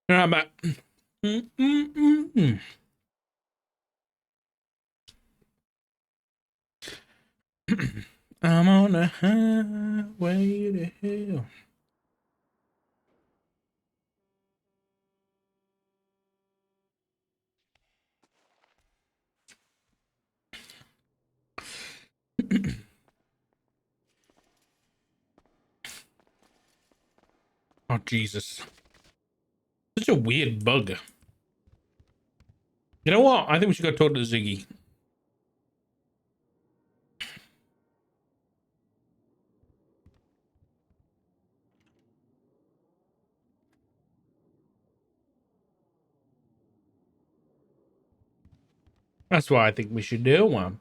All right, back. I'm on a highway to hell. Oh, Jesus. Such a weird bug. You know what? I think we should go talk to Ziggy. That's what I think we should do, man.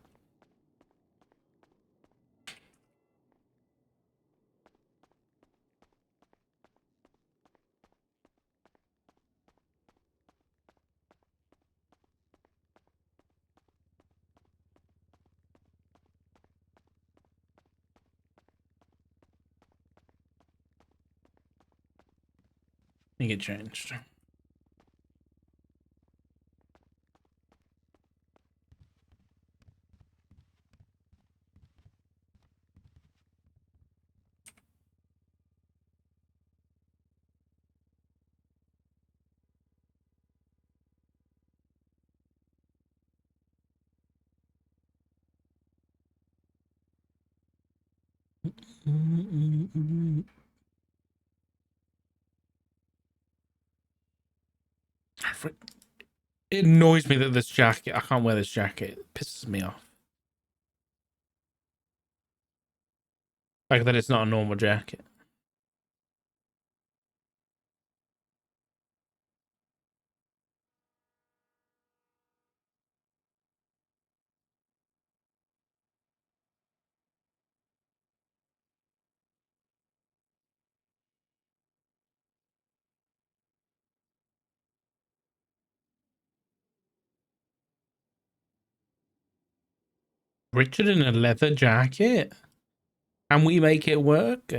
Think it changed. It annoys me that this jacket, I can't wear this jacket. It pisses me off. Like that it's not a normal jacket. Richard in a leather jacket? And we make it work?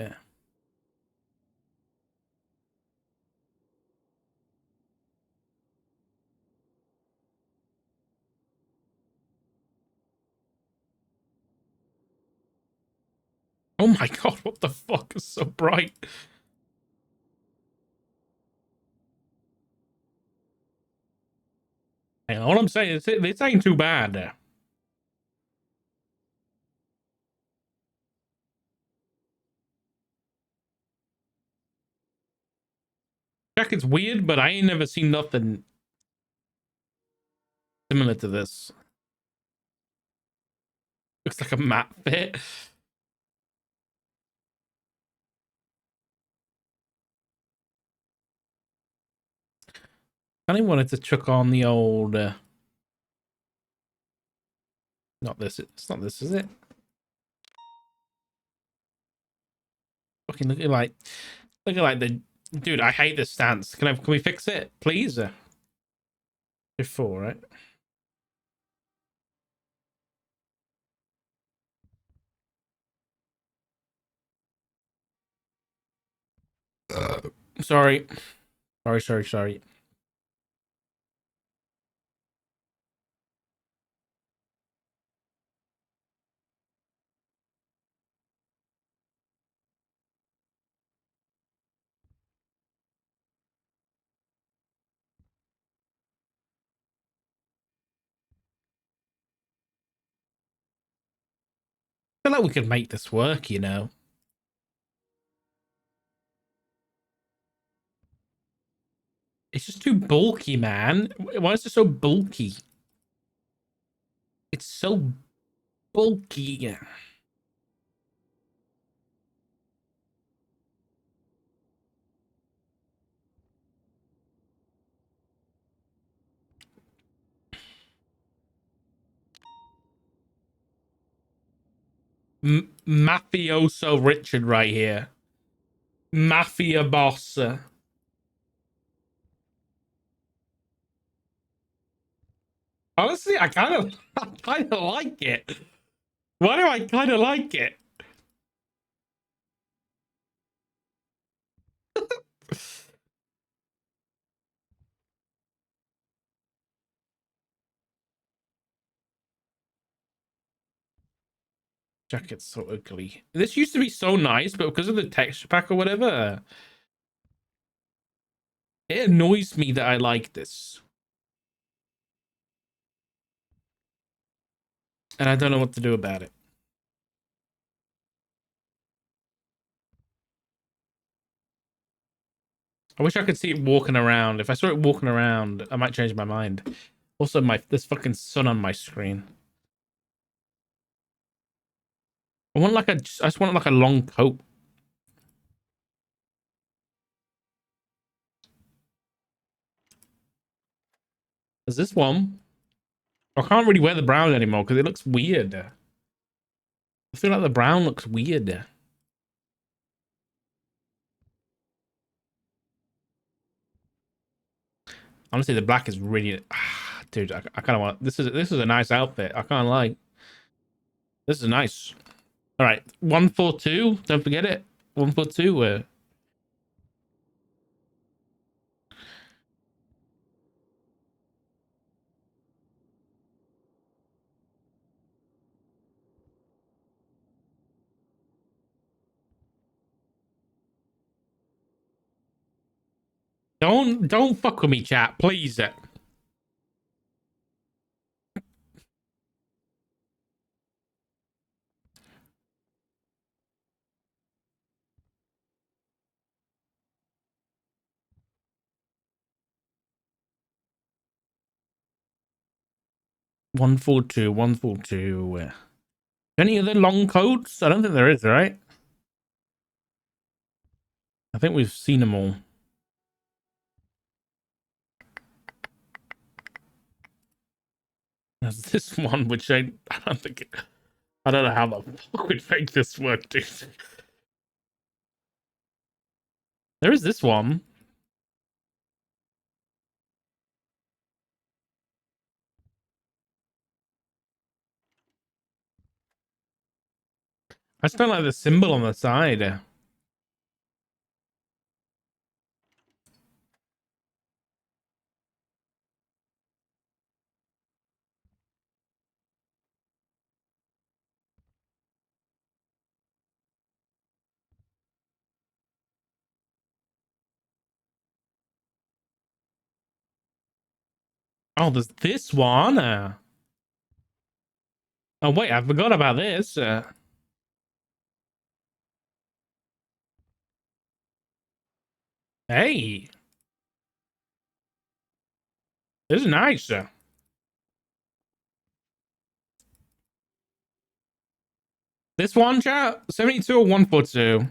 Oh my god, what the fuck is so bright? Hey, all I'm saying is this ain't too bad. Jacket's weird, but I ain't never seen nothing similar to this. Looks like a matte fit. I only wanted to chuck on the old. Not this. It's not this, is it? Fucking look at like the dude. I hate this stance. Can we fix it, please? Before, right? Sorry. Sorry. I feel like we could make this work, you know. It's just too bulky, man. Why is it so bulky? It's so bulky. Mafioso Richard right here. Mafia boss. Honestly, I kind of like it. Why do I kind of like it? Jacket's so ugly. This used to be so nice, but because of the texture pack or whatever, it annoys me that I like this. And I don't know what to do about it. I wish I could see it walking around. If I saw it walking around, I might change my mind. Also, there's fucking sun on my screen. I just want like a long coat. There's this one. I can't really wear the brown anymore because it looks weird. I feel like the brown looks weird. Honestly, the black is really, dude. I kind of want. This is a nice outfit. I can't lie. This is nice. All right, 142. Don't forget it. 142. Don't fuck with me, chat, please. 142. 142. Any other long codes? I don't think there is, right? I think we've seen them all. There's this one, which I don't think. I don't know how the fuck would make this work, dude. There is this one. I just don't like the symbol on the side. Oh, there's this one. Oh, wait, I forgot about this. Hey. This is nice. This one, chat? 72 or 142?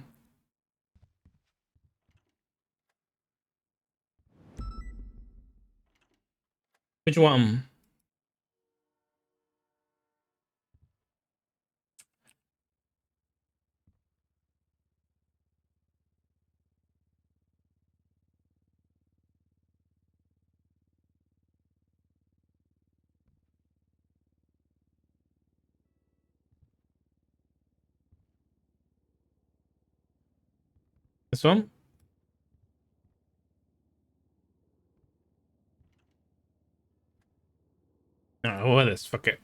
Which one? This one? Oh, what is? Fuck it.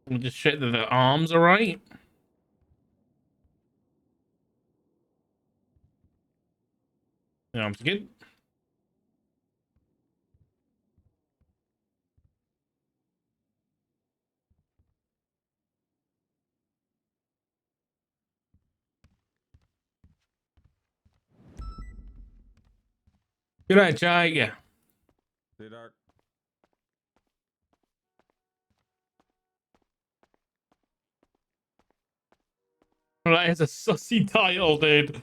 We'll just check that the arms are right. The arms are good. Good night, chat. Yeah. Sweetheart. Alright, it's a sussy title, dude.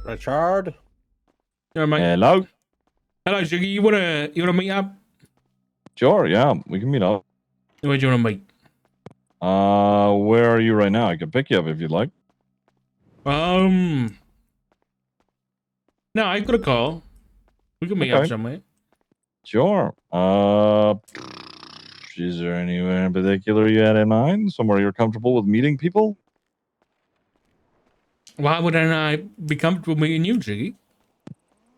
Richard. Yeah, mate. Hello. Hello, Sugar. You wanna meet up? Sure. Yeah, we can meet up. Where do you wanna meet? Where are you right now? I can pick you up if you'd like. No, I got a call. We can meet up Okay. somewhere. Sure. Is there anywhere in particular you had in mind? Somewhere you're comfortable with meeting people? Why wouldn't I be comfortable meeting you, Jiggy?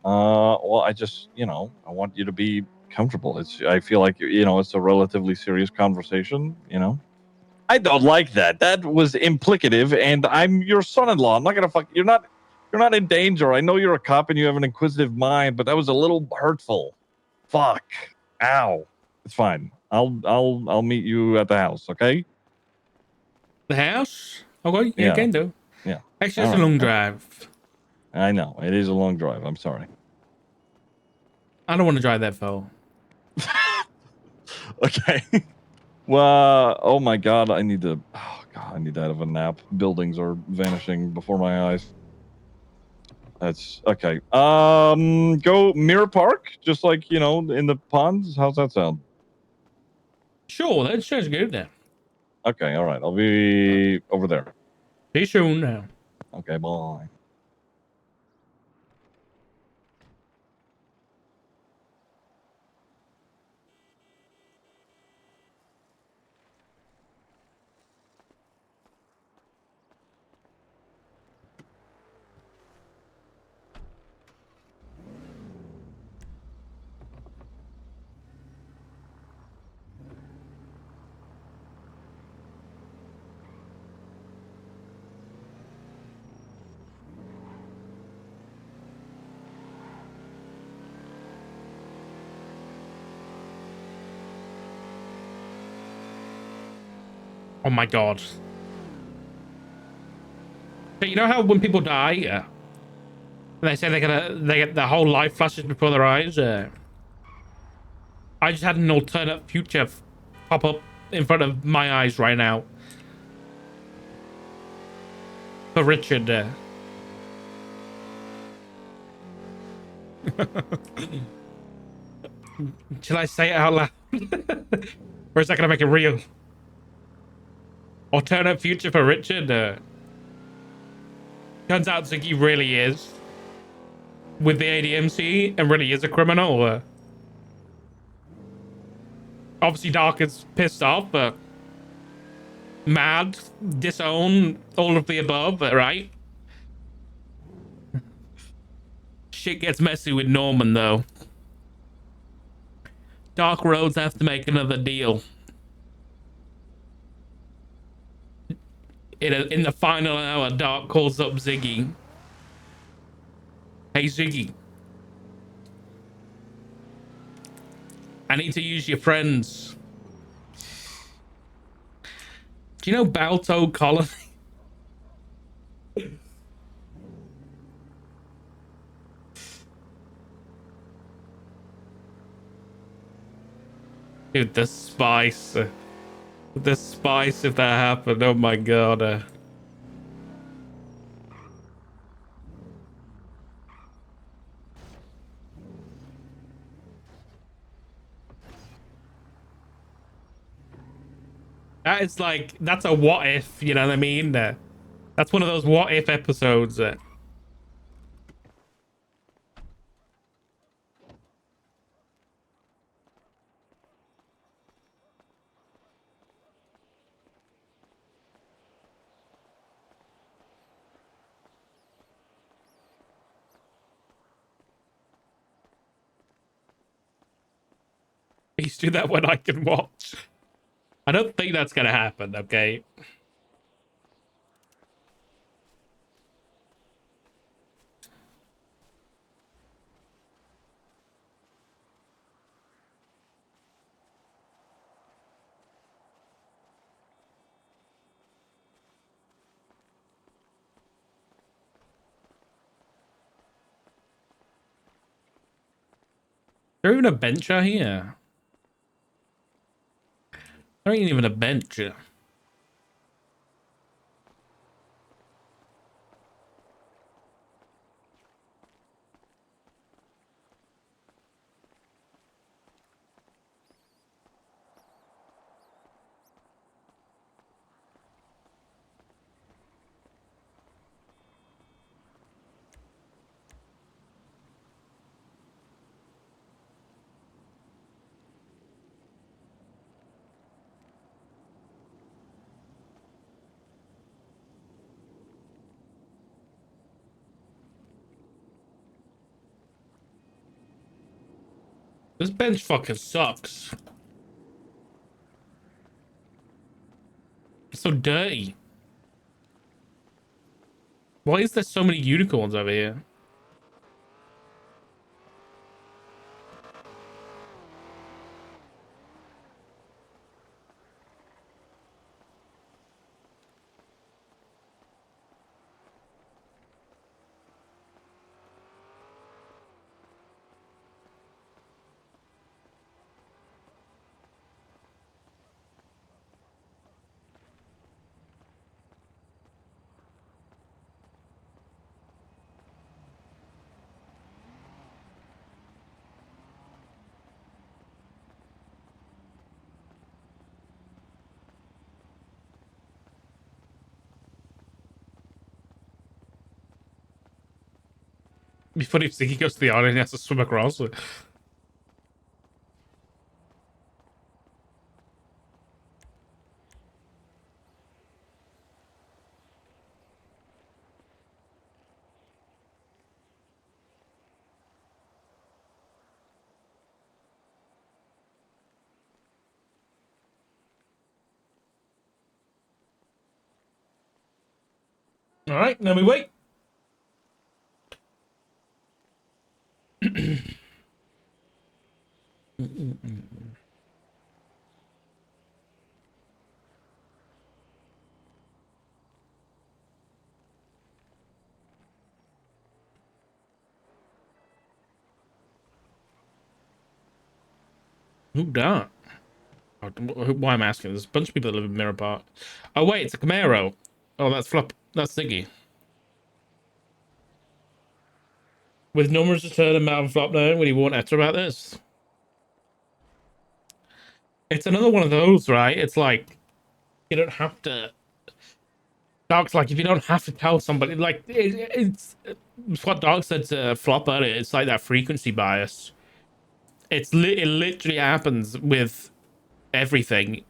Well, I just, I want you to be comfortable. I feel like, it's a relatively serious conversation, I don't like that. That was implicative, and I'm your son-in-law. I'm not gonna fuck. You're not in danger. I know you're a cop and you have an inquisitive mind, but that was a little hurtful. Fuck. Ow. It's fine. I'll meet you at the house. Okay. The house? Okay, yeah, Yeah. can do. Yeah. Actually, All it's a long right. drive. I know it is a long drive. I'm sorry. I don't want to drive that far. Okay. Well, oh my god, I need to. Oh god, I need to have a nap. Buildings are vanishing before my eyes. That's okay. Go Mirror Park, just like in the ponds. How's that sound? Sure, that sounds good then. Okay, all right. I'll be over there. See you soon now. Okay, bye. Oh my god. So you know how when people die, they say they get their whole life flashes before their eyes? I just had an alternate future pop up in front of my eyes right now. For Richard. Shall I say it out loud? Or is that going to make it real? Alternate future for Richard. Turns out Ziggy really is with the ADMC and really is a criminal. Obviously, Dark is pissed off, but mad, disown, all of the above, right? Shit gets messy with Norman, though. Dark Roads have to make another deal. In the final hour, Dark calls up Ziggy. Hey, Ziggy. I need to use your friends. Do you know Balto Colony? Dude, the spice. The spice if that happened. Oh my god. That is like, that's a what if, you know what I mean? That's one of those what if episodes. Please do that when I can watch. I don't think that's gonna happen, okay? Is there even a bench out here? There ain't even a bench. This bench fucking sucks. It's so dirty. Why is there so many unicorns over here? It'd be funny if Ziggy goes to the island and he has to swim across it. All right, now we wait. Who that? Oh, why am I asking? There's a bunch of people that live in Mirror Park. Oh wait, it's a Camaro. Oh, that's Flop. That's Ziggy. With numbers to turn him out and flop down, would he warn Etta about this? It's another one of those, right? It's like you don't have to. Dark's like if you don't have to tell somebody, like it's what Dark said to Flop earlier. It's like that frequency bias. It literally happens with everything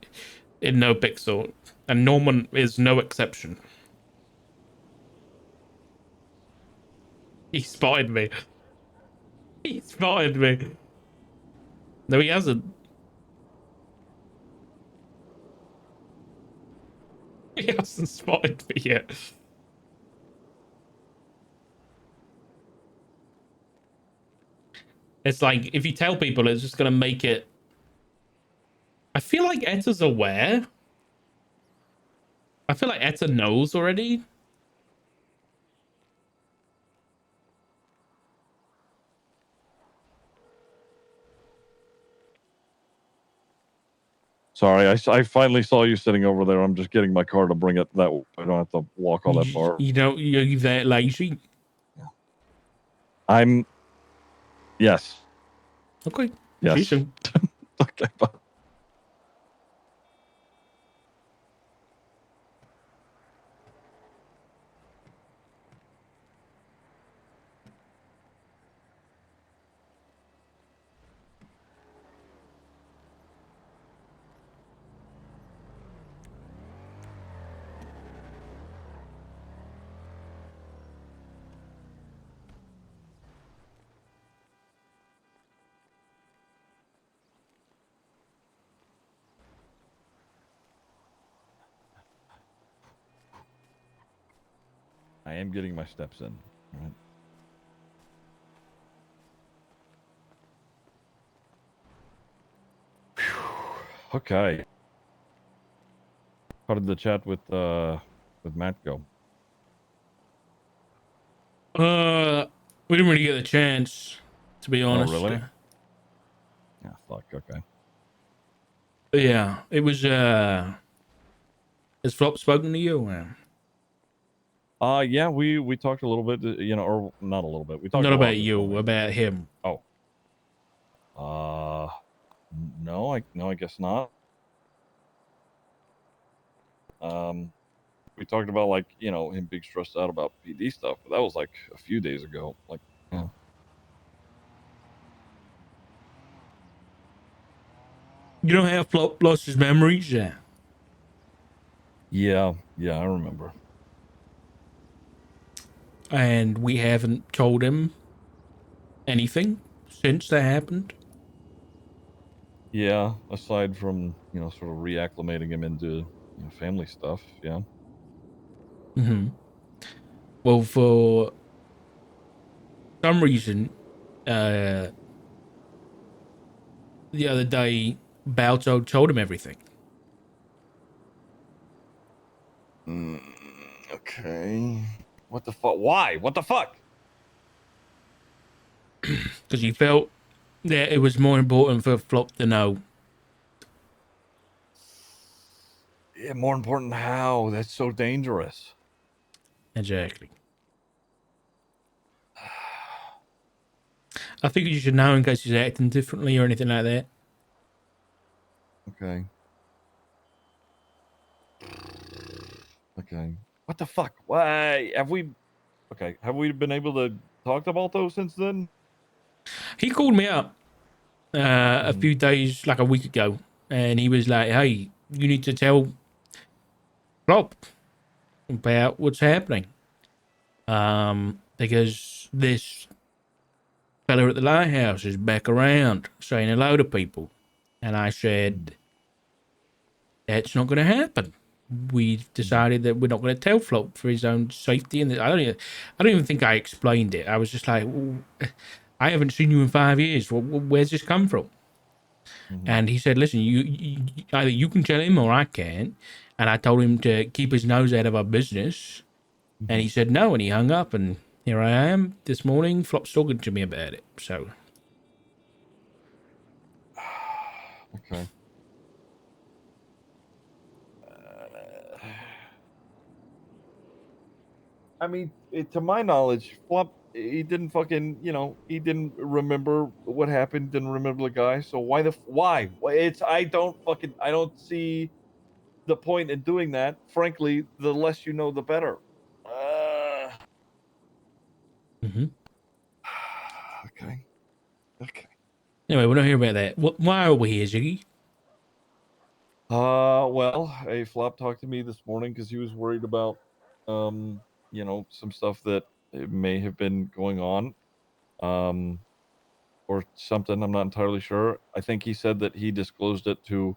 in NoPixel, and Norman is no exception. He spotted me. He spotted me. No, he hasn't. He hasn't spotted me yet. It's like if you tell people, it's just gonna make it. I feel like Etta's aware. I feel like Etta knows already. Sorry, I finally saw you sitting over there. I'm just getting my car to bring it that way. I don't have to walk all that far. You know, you're that lazy. I'm. Yes. Okay. Yes. Okay. Bye. I am getting my steps in. All right. Whew. Okay. How did the chat with Matt go? We didn't really get a chance, to be honest. Oh, really? Yeah, fuck. Okay. Yeah, it was. Has Flop spoken to you? Yeah, we talked a little bit, you know, or not a little bit. We talked Not a lot about this you, morning. about him. Oh. No, I guess not. We talked about like, you know, him being stressed out about PD stuff, but that was like a few days ago. Like, you know. You know how Flop lost his memories? Yeah. Yeah, I remember. And we haven't told him anything since that happened. Yeah, aside from, sort of reacclimating him into, family stuff. Yeah. Hmm. Well, for some reason, uh, the other day, Balto told him everything Okay. What the fuck? Why? What the fuck? because he felt that it was more important for Flop to know. Yeah, more important how? That's so dangerous. Exactly. I think you should know in case he's acting differently or anything like that. Okay. Okay. What the fuck? Why have we? Okay. Have we been able to talk about those since then? He called me up a Mhm. few days, like a week ago, and he was like, "Hey, you need to tell Flop about what's happening, because this fella at the lighthouse is back around saying hello to people." And I said, "That's not going to happen. We've decided that we're not going to tell Flop for his own safety." And I don't even think I explained it. I was just like, "I haven't seen you in 5 years. Where's this come from?" Mhm. And he said, "Listen, you either you can tell him or I can't." And I told him to keep his nose out of our business. And he said no, and he hung up. And here I am this morning. Flop's talking to me about it. So Okay. I mean, to my knowledge, Flop, he didn't fucking, he didn't remember what happened, didn't remember the guy. So why? It's, I don't see the point in doing that. Frankly, the less you know, the better. Uh, mhm. okay. Okay. Anyway, we're not here about that. Why are we here, Ziggy? Well, a Flop talked to me this morning because he was worried about, um, some stuff that may have been going on. Um, or something. I'm not entirely sure. I think he said that he disclosed it to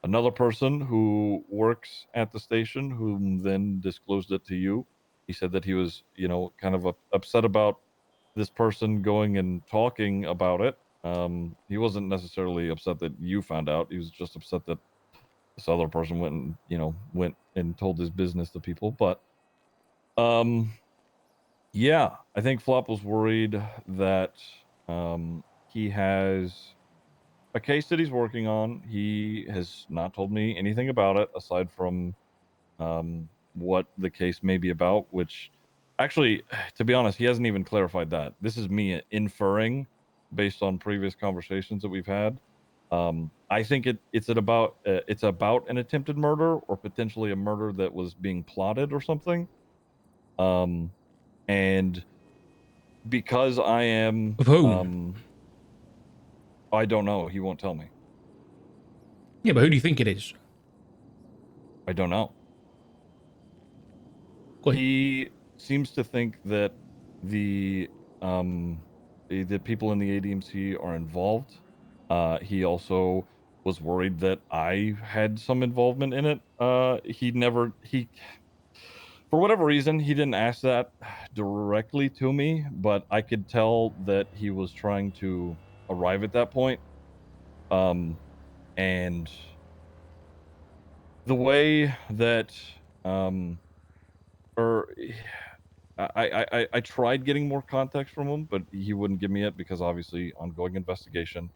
another person who works at the station, who then disclosed it to you. He said that he was, kind of upset about this person going and talking about it. He wasn't necessarily upset that you found out. He was just upset that this other person went and told his business to people. But um, yeah, I think Flop was worried that he has a case that he's working on. He has not told me anything about it aside from what the case may be about, which actually, to be honest, he hasn't even clarified that. This is me inferring based on previous conversations that we've had. I think it's about an attempted murder or potentially a murder that was being plotted or something. Um, and because I am, Of who? I don't know. He won't tell me. Yeah, but who do you think it is? I don't know. Go ahead. He seems to think that the um the people in the ADMC are involved. He also was worried that I had some involvement in it. He for whatever reason he didn't ask that directly to me, but I could tell that he was trying to arrive at that point. Um and the way that um or I tried getting more context from him, but he wouldn't give me it because obviously ongoing investigation.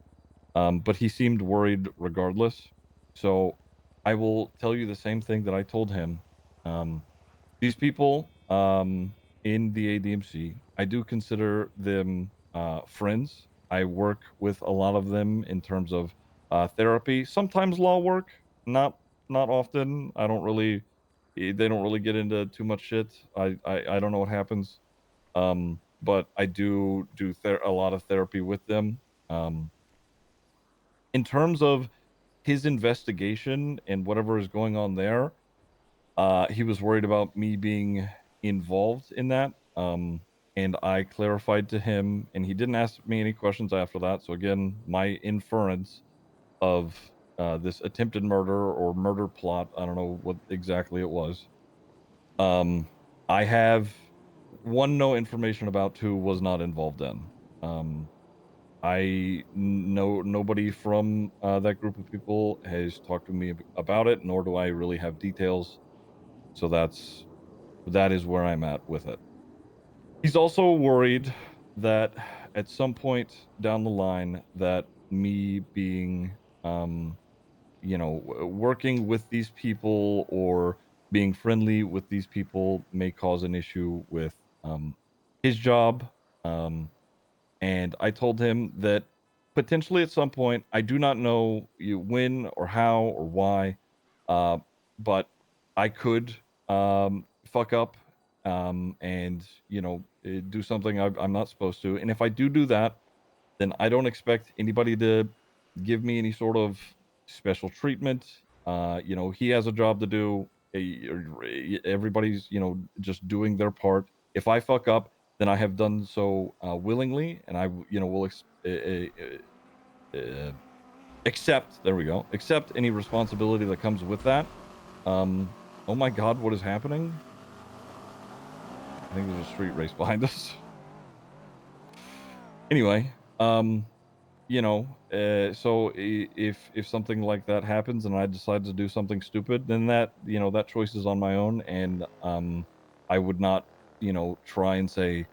But he seemed worried regardless. So I will tell you the same thing that I told him. Um, these people in the ADMC, I do consider them friends. I work with a lot of them in terms of therapy, sometimes law work, not often. I don't really, they don't really get into too much shit. I don't know what happens, but I do a lot of therapy with them. Um, in terms of his investigation and whatever is going on there, he was worried about me being involved in that. And I clarified to him, and he didn't ask me any questions after that. So again, my inference of this attempted murder or murder plot. I don't know what exactly it was. I have one, no information about, two, was not involved in. I know nobody from that group of people has talked to me about it, nor do I really have details. So that is where I'm at with it. He's also worried that at some point down the line that me being working with these people or being friendly with these people may cause an issue with his job. And I told him that potentially at some point, I do not know when or how or why, uh, but I could fuck up and do something I'm not supposed to. And if I do that, then I don't expect anybody to give me any sort of special treatment. He has a job to do. Everybody's, just doing their part. If I fuck up, then I have done so willingly, and I, will accept. There we go. Accept any responsibility that comes with that. Oh my God, what is happening? I think there's a street race behind us. Anyway, so if something like that happens and I decide to do something stupid, then that choice is on my own, and I would not try and say,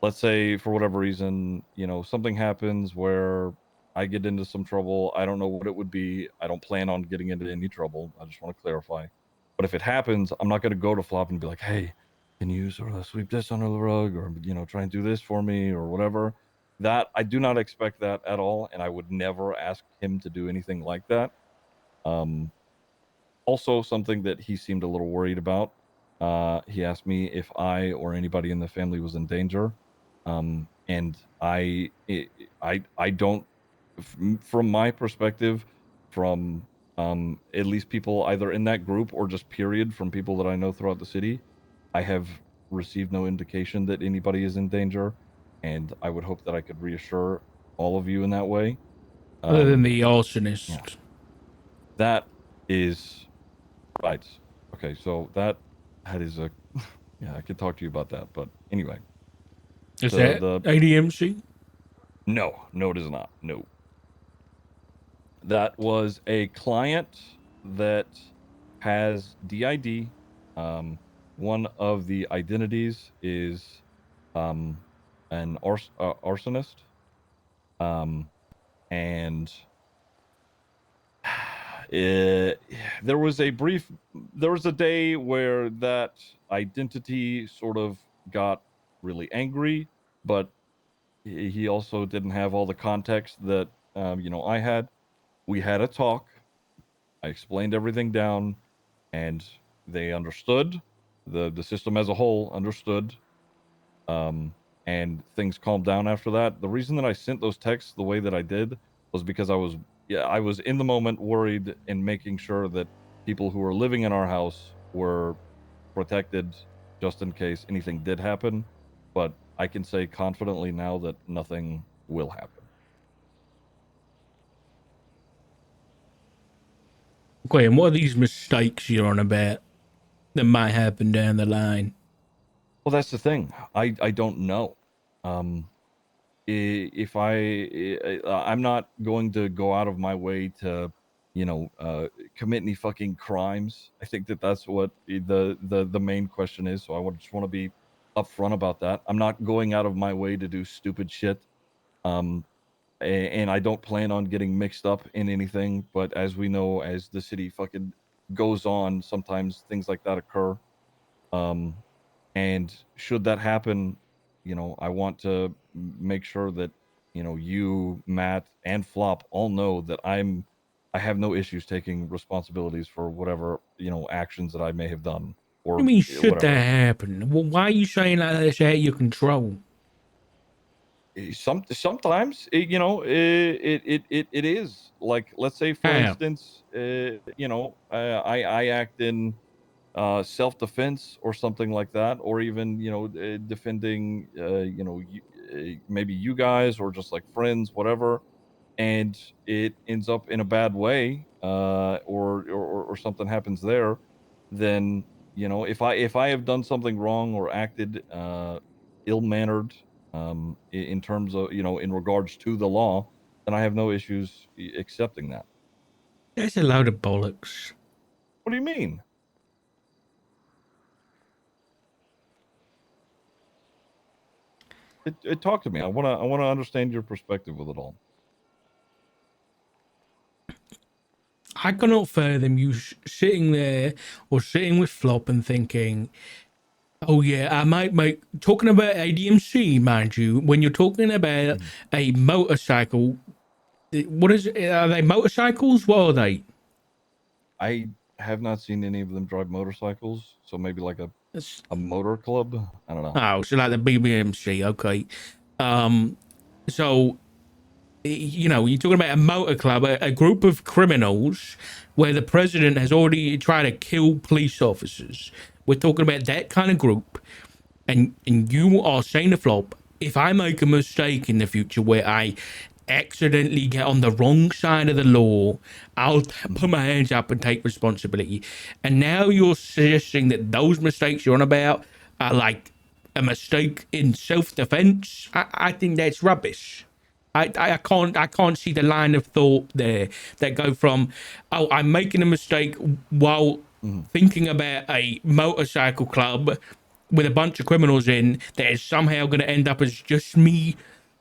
let's say for whatever reason something happens where I get into some trouble. I don't know what it would be. I don't plan on getting into any trouble. I just want to clarify. But if it happens, I'm not going to go to Flop and be like, hey, can you sort of sweep this under the rug, or try and do this for me or whatever. That I do not expect that at all, and I would never ask him to do anything like that. Also, something that he seemed a little worried about. He asked me if I or anybody in the family was in danger, and I don't. From my perspective, from at least people either in that group or just period from people that I know throughout the city, I have received no indication that anybody is in danger, and I would hope that I could reassure all of you in that way. Other than the arsonist. Yeah. That is right. Okay, so that is a yeah, I could talk to you about that, but anyway. Is that ADMC? No, it is not. No. That was a client that has DID. One of the identities is an arsonist. And there was a day where that identity sort of got really angry, but he also didn't have all the context that I had. We had a talk. I explained everything down, and they understood. The system as a whole understood, and things calmed down after that. The reason that I sent those texts the way that I did was because I was in the moment worried and making sure that people who were living in our house were protected just in case anything did happen. But I can say confidently now that nothing will happen. Okay, and what are these mistakes you're on about that might happen down the line? Well, that's the thing. I don't know. If I'm not going to go out of my way to commit any fucking crimes. I think that's what the main question is. So I just want to be upfront about that. I'm not going out of my way to do stupid shit. And I don't plan on getting mixed up in anything. But as we know, as the city fucking goes on, sometimes things like that occur. And should that happen, I want to make sure that you, Matt, and Flop all know that I have no issues taking responsibilities for whatever actions that I may have done or What do you mean, should whatever. that happen? Well, why are you saying that that's out of your control? Sometimes it is, like, let's say for instance, I act in self-defense or something like that, or even defending maybe you guys or just like friends, whatever. and it ends up in a bad way, or something happens there, then if I have done something wrong or acted ill-mannered, in terms of in regards to the law, then I have no issues accepting that. That's a load of bollocks. What do you mean? Talk to me. I wanna understand your perspective with it all. I cannot fathom you sitting there or sitting with Flop and thinking, oh yeah, I might make talking about ADMC, mind you, when you're talking about a motorcycle. What is it? Are they motorcycles? What are they? I have not seen any of them drive motorcycles, so maybe like It's, a motor club. I don't know. oh, so like the BBMC, okay. So you're talking about a motor club, a group of criminals where the president has already tried to kill police officers. We're talking about that kind of group. And you are saying to Flop, if I make a mistake in the future where I accidentally get on the wrong side of the law, I'll put my hands up and take responsibility. And now you're suggesting that those mistakes you're on about are like a mistake in self-defense. I think that's rubbish. I can't see the line of thought there that go from, oh, I'm making a mistake while thinking about a motorcycle club with a bunch of criminals in that is somehow going to end up as just me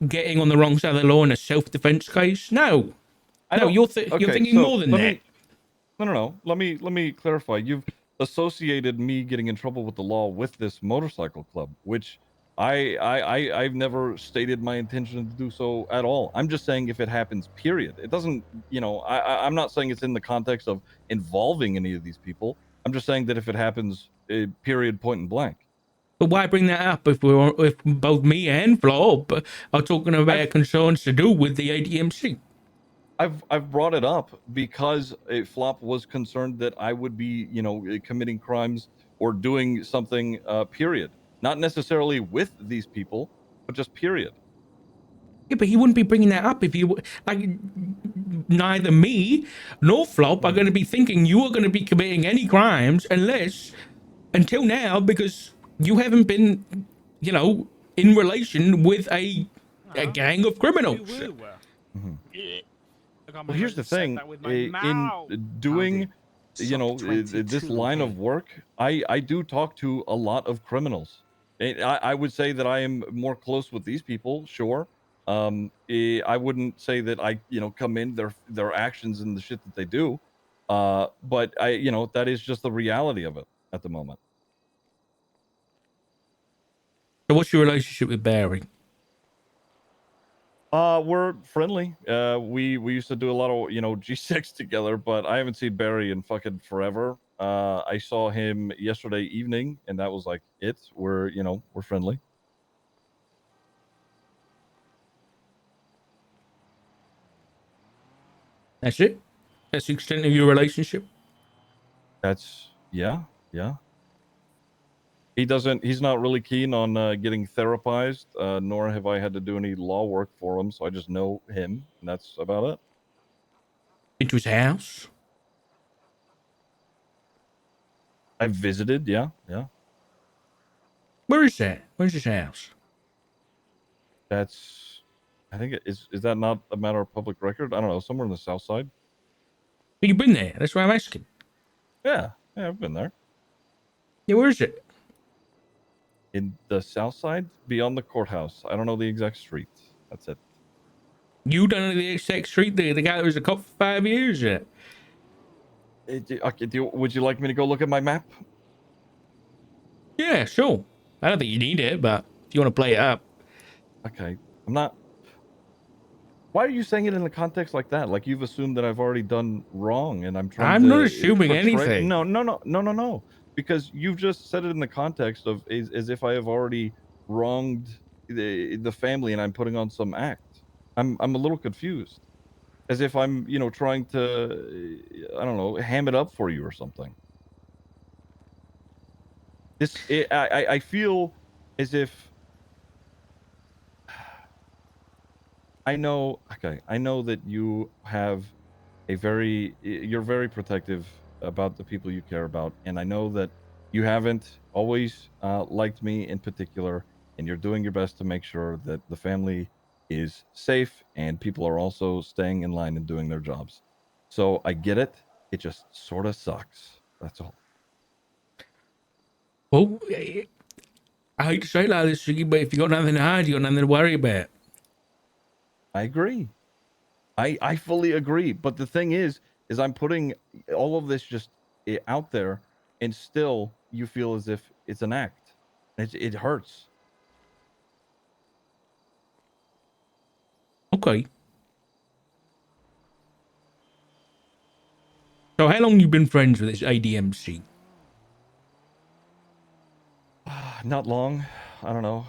getting on the wrong side of the law in a self-defense case. No, you're thinking so more than that. No. Let me clarify. You've associated me getting in trouble with the law with this motorcycle club, which I've never stated my intention to do so at all. I'm just saying if it happens, period. It doesn't, I'm not saying it's in the context of involving any of these people. I'm just saying that if it happens, period, point and blank. But why bring that up if both me and Flop are talking about concerns to do with the ADMC? I've brought it up because Flop was concerned that I would be, committing crimes or doing something, period. Not necessarily with these people, but just period. Yeah, but he wouldn't be bringing that up if you like. Neither me nor Flop are going to be thinking you are going to be committing any crimes until now, because you haven't been, in relation with a gang of criminals. Well, here's the thing. In doing, this line of work, I do talk to a lot of criminals. I would say that I am more close with these people, sure. I wouldn't say that I, come in their actions and the shit that they do. But that is just the reality of it at the moment. So what's your relationship with Barry? We're friendly. We used to do a lot of, G6 together, but I haven't seen Barry in fucking forever. I saw him yesterday evening, and that was like it. We're friendly. That's it? That's the extent of your relationship? That's yeah. He's not really keen on getting therapized, nor have I had to do any law work for him, so I just know him, and that's about it. Into his house? I visited, yeah. Where is that? Where's his house? That's, I think, is that not a matter of public record? I don't know, somewhere in the south side. But you've been there. That's why I'm asking. Yeah, I've been there. Yeah, where is it? In the south side, beyond the courthouse. I don't know the exact street. That's it. You don't know the exact street? The guy that was a cop for 5 years? Yeah. Would you like me to go look at my map? Yeah, sure. I don't think you need it, but if you want to play it up. Okay. I'm not. Why are you saying it in the context like that? Like you've assumed that I've already done wrong and I'm trying to... I'm not assuming anything. No. Because you've just said it in the context of as if I have already wronged the family and I'm putting on some act. I'm a little confused. As if I'm, trying to, I don't know, ham it up for you or something. I feel as if I know. Okay, I know that you have you're very protective about the people you care about, and I know that you haven't always liked me in particular, and you're doing your best to make sure that the family is safe and people are also staying in line and doing their jobs. So I get it. It just sort of sucks. That's all. Well, I hate to say it like this, Siggy, but if you got nothing to hide, you got nothing to worry about. I agree. I fully agree. But the thing is I'm putting all of this just out there, and still you feel as if it's an act. It hurts. Okay. So how long you been friends with this ADMC? Not long. I don't know.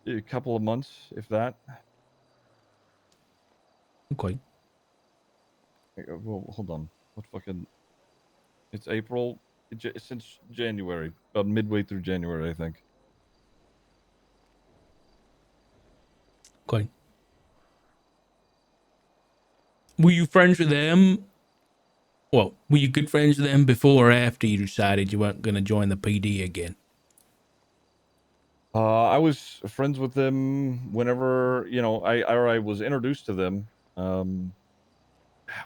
A couple of months, if that. Okay. Well, hold on. What fucking? It's April. Since January, about midway through January, I think. Okay. Were you friends with them? Well, were you good friends with them before or after you decided you weren't going to join the PD again? I was friends with them whenever I was introduced to them.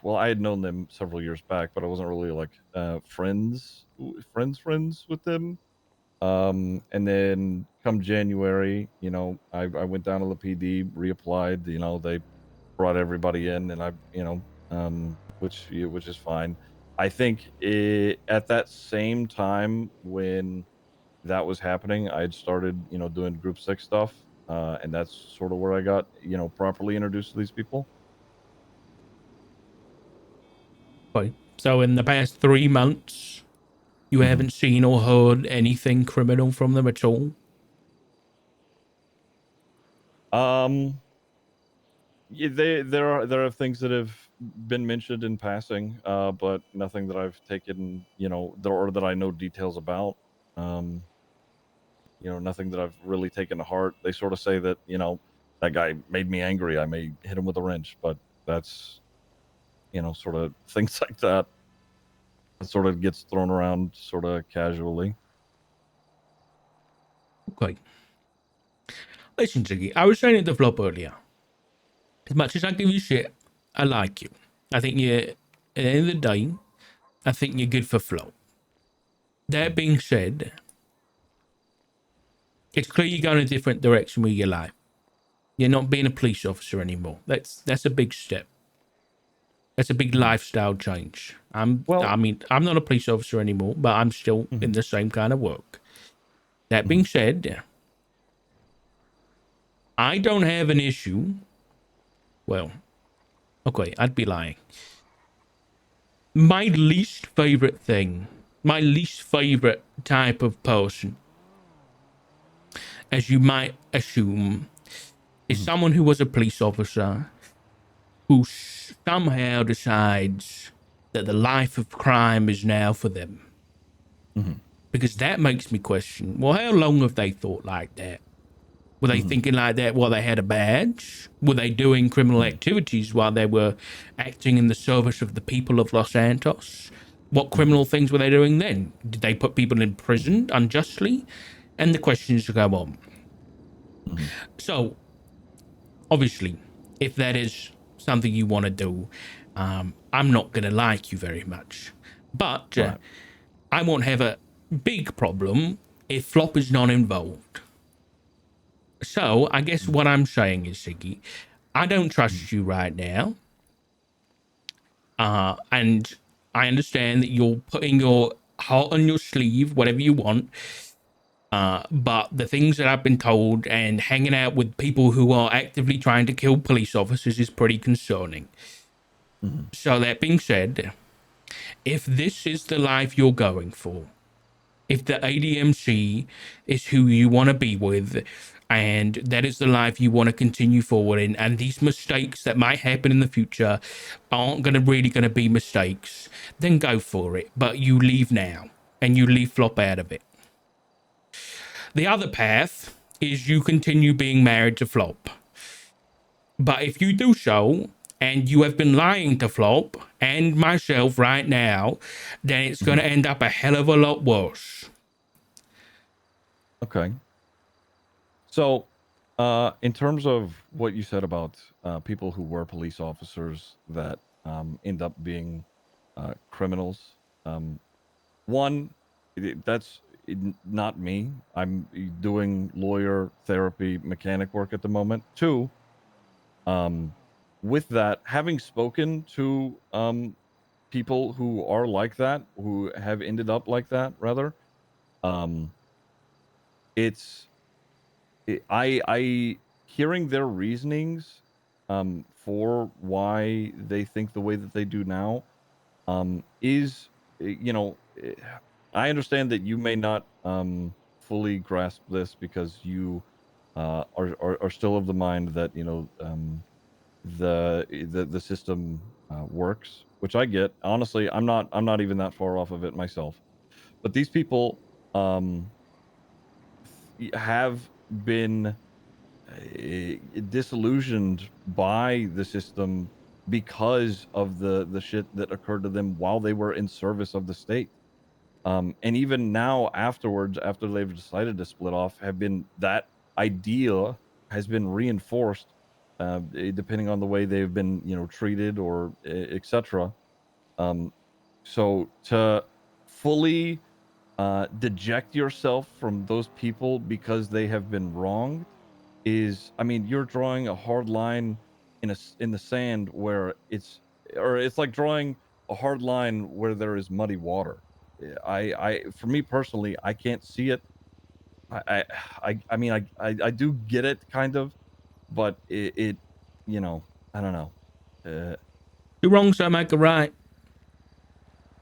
Well, I had known them several years back, but I wasn't really like friends with them. And then come January, I went down to the PD, reapplied. They brought everybody in, and which is fine. I think at that same time when that was happening, I had started, doing group 6 stuff, and that's sort of where I got, properly introduced to these people. Okay. So in the past 3 months, you Mhm. haven't seen or heard anything criminal from them at all? Um, yeah, there are things that have been mentioned in passing, but nothing that I've taken, or that I know details about. Um, nothing that I've really taken to heart. They sort of say that, that guy made me angry. I may hit him with a wrench, but that's, sort of things like that. It sort of gets thrown around sort of casually. Okay. Listen, Ziggy, I was saying at the flop earlier. As much as I give you shit, I like you. I think you're, at the end of the day, I think you're good for flop. That being said, it's clear you're going a different direction with your life. You're not being a police officer anymore. That's a big step. That's a big lifestyle change. I'm not a police officer anymore, but I'm still in the same kind of work. That being said, I don't have an issue. Well, okay, I'd be lying. My least favorite thing, my least favorite type of person, as you might assume, is someone who was a police officer who somehow decides that the life of crime is now for them. Because that makes me question, well, how long have they thought like that? Were they thinking like that while they had a badge? Were they doing criminal activities while they were acting in the service of the people of Los Santos? What criminal things were they doing then? Did they put people in prison unjustly? And the questions go on. So, obviously, if that is something you want to do, I'm not going to like you very much. But Right. I won't have a big problem if Flop is not involved. So, I guess what I'm saying is, Siggy, I don't trust you right now. And I understand that you're putting your heart on your sleeve, whatever you want. But the things that I've been told and hanging out with people who are actively trying to kill police officers is pretty concerning. So, that being said, if this is the life you're going for, if the ADMC is who you want to be with, and that is the life you want to continue forward in, and these mistakes that might happen in the future aren't really going to be mistakes, then go for it. But you leave now, and you leave Flop out of it. The other path is you continue being married to Flop. But if you do so, and you have been lying to Flop and myself right now, then it's going to end up a hell of a lot worse. Okay. So, in terms of what you said about people who were police officers that end up being criminals, one, that's not me. I'm doing lawyer therapy mechanic work at the moment. Two, with that, having spoken to people who are like that, who have ended up like that, rather, um, it's I hearing their reasonings for why they think the way that they do now is you know I understand that you may not fully grasp this because you are still of the mind that the system works, which I get. Honestly, I'm not even that far off of it myself. But these people um have been disillusioned by the system because of the shit that occurred to them while they were in service of the state. And even now, afterwards, after they've decided to split off, have been that idea has been reinforced, depending on the way they've been, treated or etc. Um, so to fully deject yourself from those people because they have been wronged is, I mean, you're drawing a hard line in the sand where it's like drawing a hard line where there is muddy water. For me personally, I can't see it. I mean, I do get it kind of, but you know, I don't know. Uh, You're wrong, so make a right.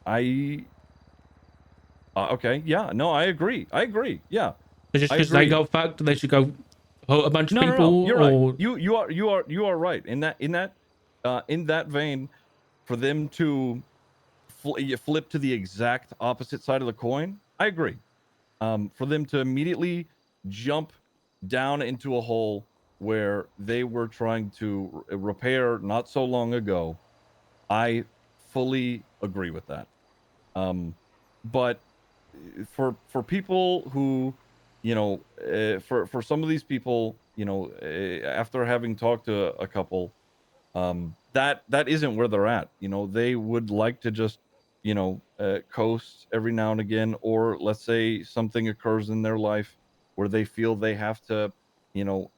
I okay, yeah, no, I agree. Yeah, Just I because they agree. got fucked, they should go hurt a bunch of No, people, you're right. or You are right in that vein. For them to flip to the exact opposite side of the coin, I agree. For them to immediately jump down into a hole where they were trying to repair not so long ago, I fully agree with that. But for people who, for some of these people, after having talked to a couple, that isn't where they're at. They would like to just coast every now and again, or let's say something occurs in their life where they feel they have to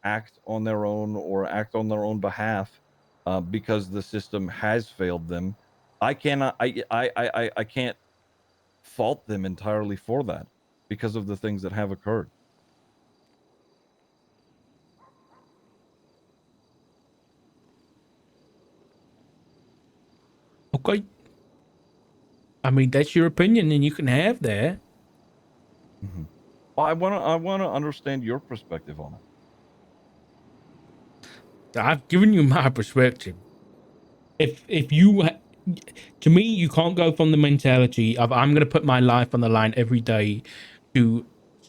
act on their own or act on their own behalf, because the system has failed them. I can't fault them entirely for that because of the things that have occurred. okay. I mean, that's your opinion, and you can have that. Mhm. Well, I want to understand your perspective on it. I've given you my perspective. If you, to me, you can't go from the mentality of I'm going to put my life on the line every day to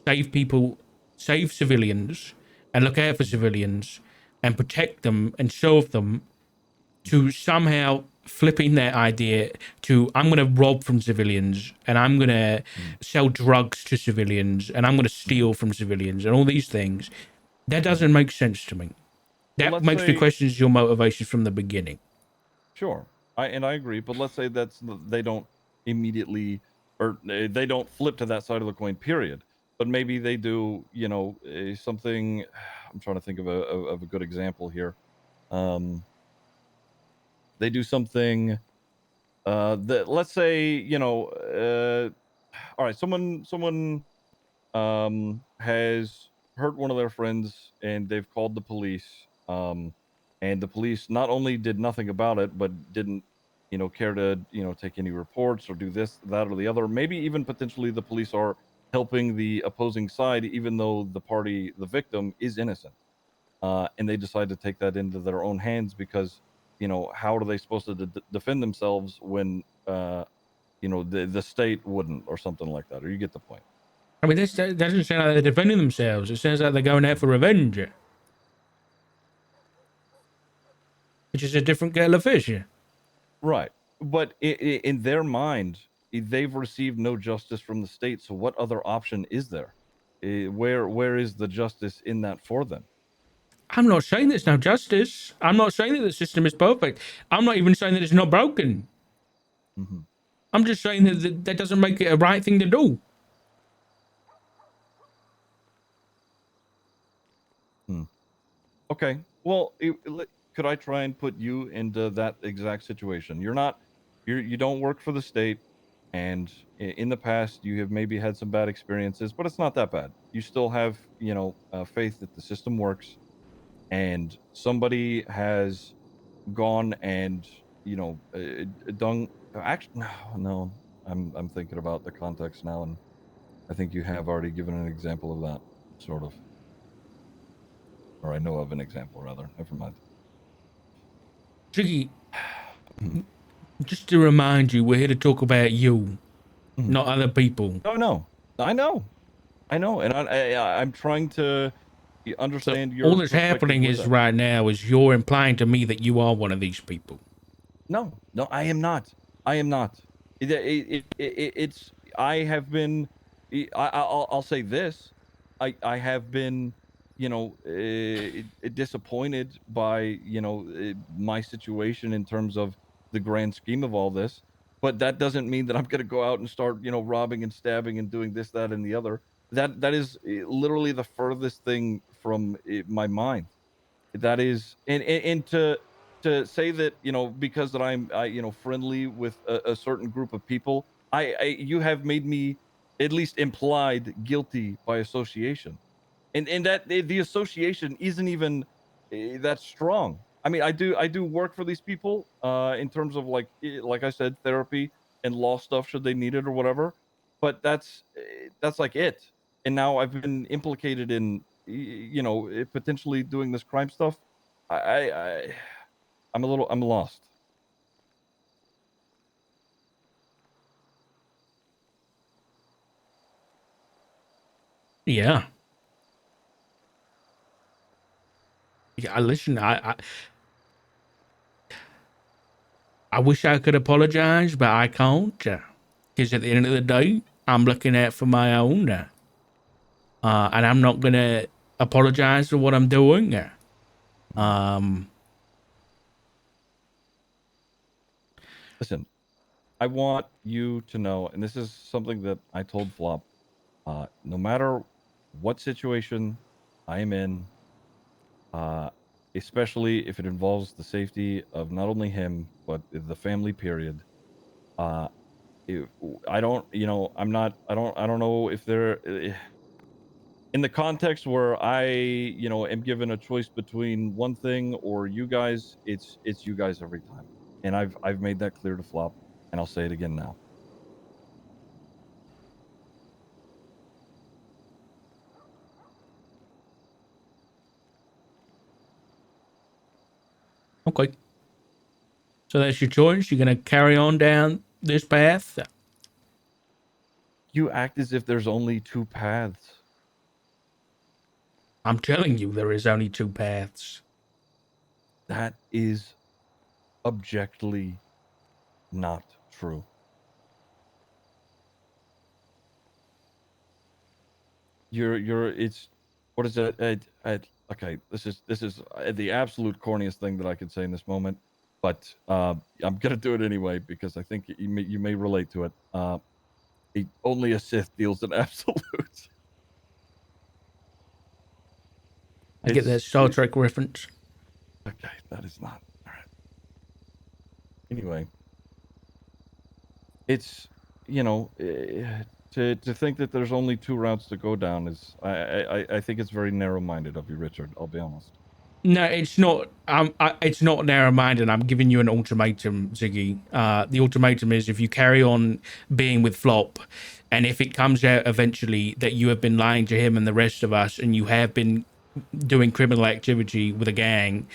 save people, save civilians, and look out for civilians, and protect them and serve them, to somehow flipping that idea to I'm going to rob from civilians, and I'm going to sell drugs to civilians, and I'm going to steal from civilians, and all these things. That doesn't make sense to me. But That let's makes me say, question your motivation from the beginning. sure, I agree. But let's say they don't immediately, or they don't flip to that side of the coin. Period. But maybe they do. Something. I'm trying to think of a good example here. Um, they do something. That, let's say, all right, someone has hurt one of their friends and they've called the police. And the police not only did nothing about it, but didn't, care to, take any reports or do this, that, or the other. Maybe even potentially the police are helping the opposing side, even though the victim is innocent. And they decide to take that into their own hands because, how are they supposed to defend themselves when, the state wouldn't, or something like that? Or you get the point. I mean, that doesn't sound like they're defending themselves. It sounds like they're going out for revenge. which is a different kettle of fish. Right. But in their mind, they've received no justice from the state. So what other option is there? Where is the justice in that for them? I'm not saying there's no justice. I'm not saying that the system is perfect. I'm not even saying that it's not broken. Mm-hmm. I'm just saying that doesn't make it a right thing to do. Okay. Well, could I try and put you into that exact situation? You don't work for the state, and in the past you have maybe had some bad experiences, but it's not that bad. You still have, faith that the system works, and somebody has gone and, done. Actually, no. I'm thinking about the context now, and I think you have already given an example of that, sort of, or I know of an example rather. Never mind. Jiggy, just to remind you, we're here to talk about you, not other people. Oh no, I know, and I'm trying to So understand all your that's perspective happening with is that. right now is you're implying to me that you are one of these people. No, I am not. I am not. It's I have been. I'll say this. I have been, disappointed by my situation in terms of the grand scheme of all this. But that doesn't mean that I'm going to go out and start robbing and stabbing and doing this, that, and the other. That is literally the furthest thing from my mind. That is, and to say that because that I'm friendly with a certain group of people, you have made me at least implied guilty by association, and that the association isn't even that strong. I mean, I do work for these people in terms of like I said, therapy and law stuff should they need it or whatever, but that's like it. And now I've been implicated in potentially doing this crime stuff. I I'm lost. Yeah. Yeah, listen, I wish I could apologize, but I can't. Because at the end of the day, I'm looking out for my own. And I'm not going to apologize for what I'm doing. Um, Listen, I want you to know, and this is something that I told Flop. No matter what situation I am in, uh, especially if it involves the safety of not only him but the family. Period. Uh, it- I don't, I'm not. I don't know if there, in the context where I, am given a choice between one thing or you guys. It's you guys every time, and I've made that clear to Flop, and I'll say it again now. okay. So that's your choice. You're going to carry on down this path. You act as if there's only two paths. I'm telling you, there is only two paths. That is objectively not true. It's, what is it? Okay, this is the absolute corniest thing that I could say in this moment, but I'm gonna do it anyway because I think you may relate to it. Only a Sith deals in absolutes. I get that Star Trek reference. Okay, that is not all right. Anyway, it's to think that there's only two routes to go down is I think it's very narrow-minded of you, Richard. I'll be honest. No, it's not. It's not narrow-minded. I'm giving you an ultimatum, Ziggy. The ultimatum is if you carry on being with Flop, and if it comes out eventually that you have been lying to him and the rest of us, and you have been doing criminal activity with a gang,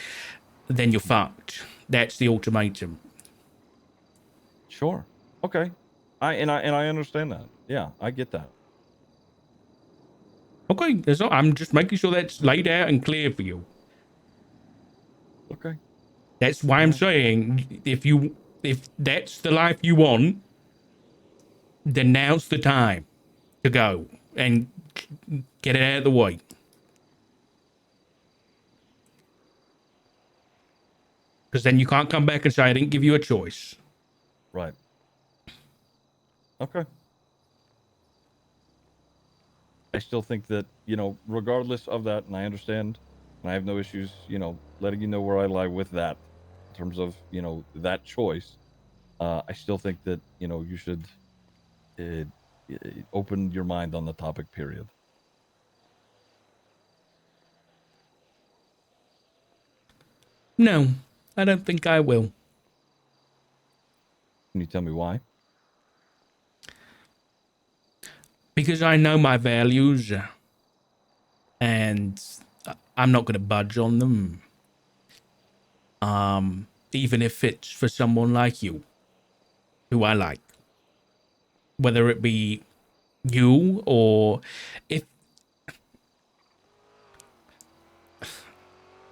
then you're fucked. That's the ultimatum. Sure. Okay. I understand that. Yeah, I get that. Okay, I'm just making sure that's laid out and clear for you. Okay. That's why I'm saying if that's the life you want, then now's the time to go and get it out of the way. Because then you can't come back and say I didn't give you a choice. Right. Okay. I still think that, regardless of that, and I understand, and I have no issues, letting you know where I lie with that in terms of, that choice. I still think that, you should uh, open your mind on the topic, period. No, I don't think I will. Can you tell me why? Because I know my values and I'm not going to budge on them. Even if it's for someone like you, who I like. Whether it be you or if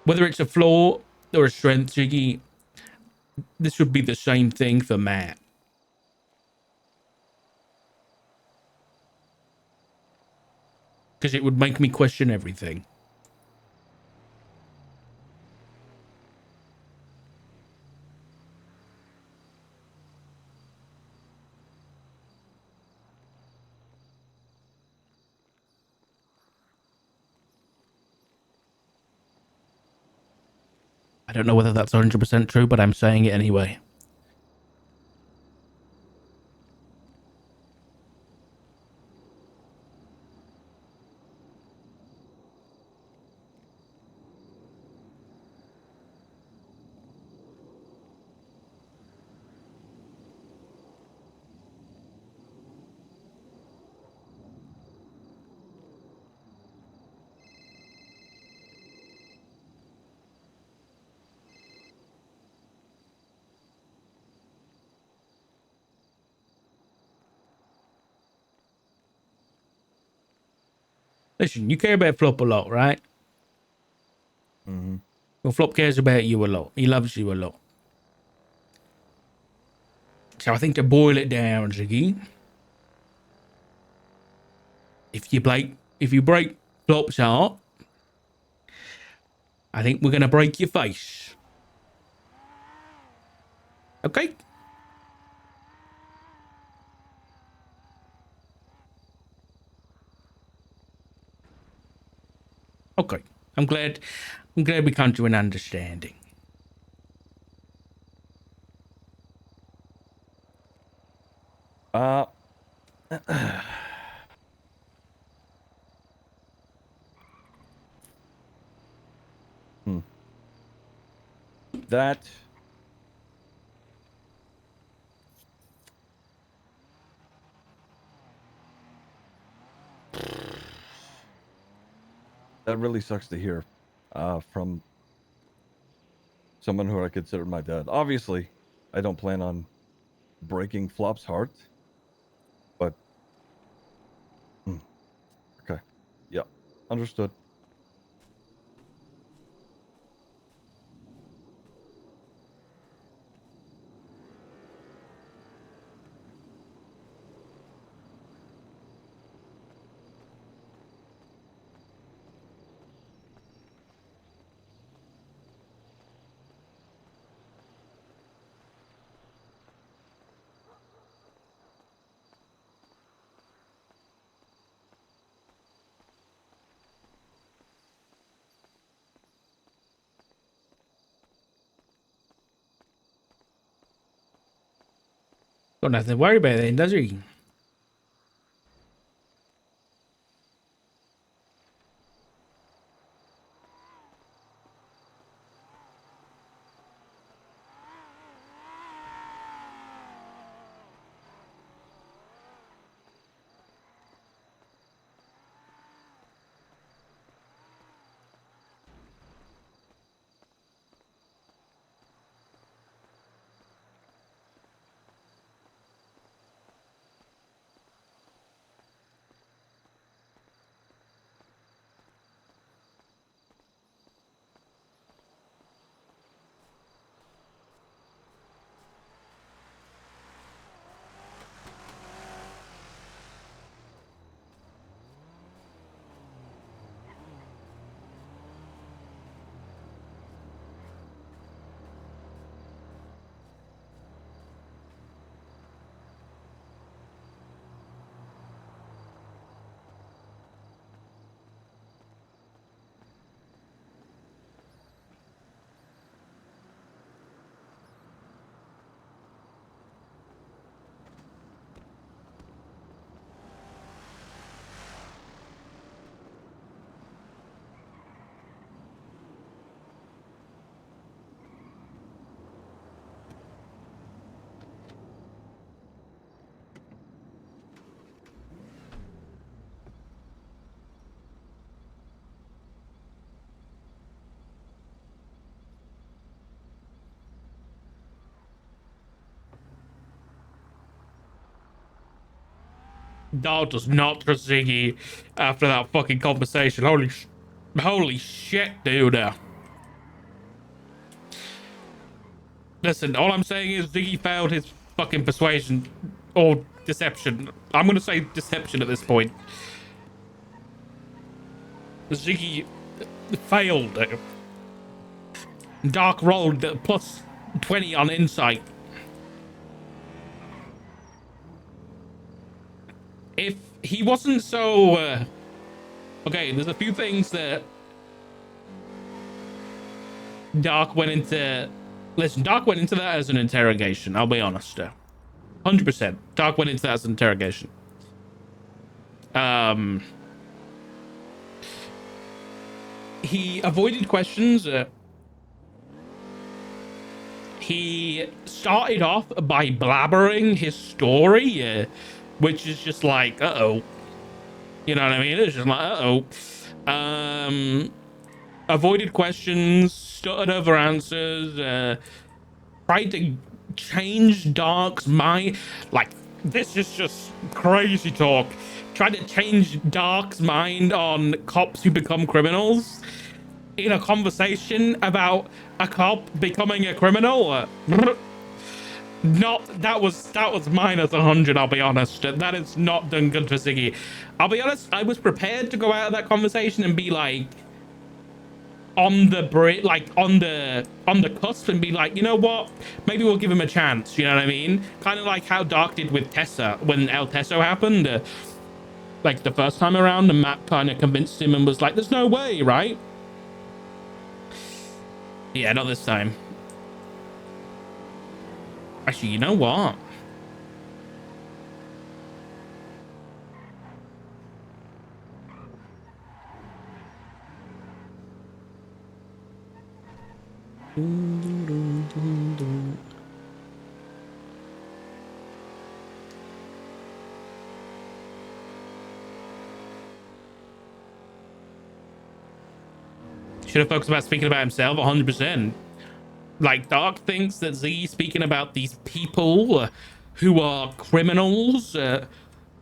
whether it's a flaw or a strength, Jiggy, this would be the same thing for Matt. Because it would make me question everything. I don't know whether that's 100% true, but I'm saying it anyway. Listen, you care about Flop a lot, right? Mm-hmm. Well, Flop cares about you a lot. He loves you a lot. So I think to boil it down, Ziggy, if you break Flop's heart, I think we're gonna break your face. Okay? Okay. I'm glad we come to an understanding. Uh, hmm. That really sucks to hear from someone who I consider my dad. Obviously, I don't plan on breaking Flop's heart, but okay. Yeah. Understood. Got nothing to worry about then, does he? Dark does not trust Ziggy after that fucking conversation. Holy shit, dude. Listen, all I'm saying is Ziggy failed his fucking persuasion or deception. I'm gonna say deception at this point. Ziggy failed. Dark rolled plus 20 on insight. If he wasn't so okay, there's a few things that Dark went into. Listen, Dark went into that as an interrogation. I'll be honest. 100%. Dark went into that as an interrogation. He avoided questions. He started off by blabbering his story, which is just like, uh-oh. You know what I mean? It's just like, uh-oh. Avoided questions, stuttered over answers, tried to change Dark's mind. Like, this is just crazy talk. Tried to change Dark's mind on cops who become criminals in a conversation about a cop becoming a criminal. That was minus 100. I'll be honest. That is not done good for Ziggy. I'll be honest. I was prepared to go out of that conversation and be like on the cusp and be like, you know what? Maybe we'll give him a chance. You know what I mean? Kind of like how Dark did with Tessa when El Teso happened. Like the first time around, and Matt kind of convinced him and was like, "There's no way, right?" Yeah, not this time. Actually, you know what? Should have focused about speaking about himself 100%. Like, Dark thinks that Z's speaking about these people who are criminals that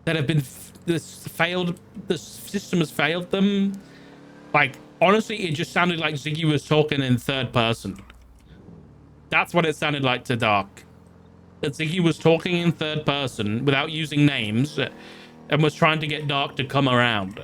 have been the system has failed them. Like, honestly, it just sounded like Ziggy was talking in third person. That's what it sounded like to Dark. That Ziggy was talking in third person without using names and was trying to get Dark to come around.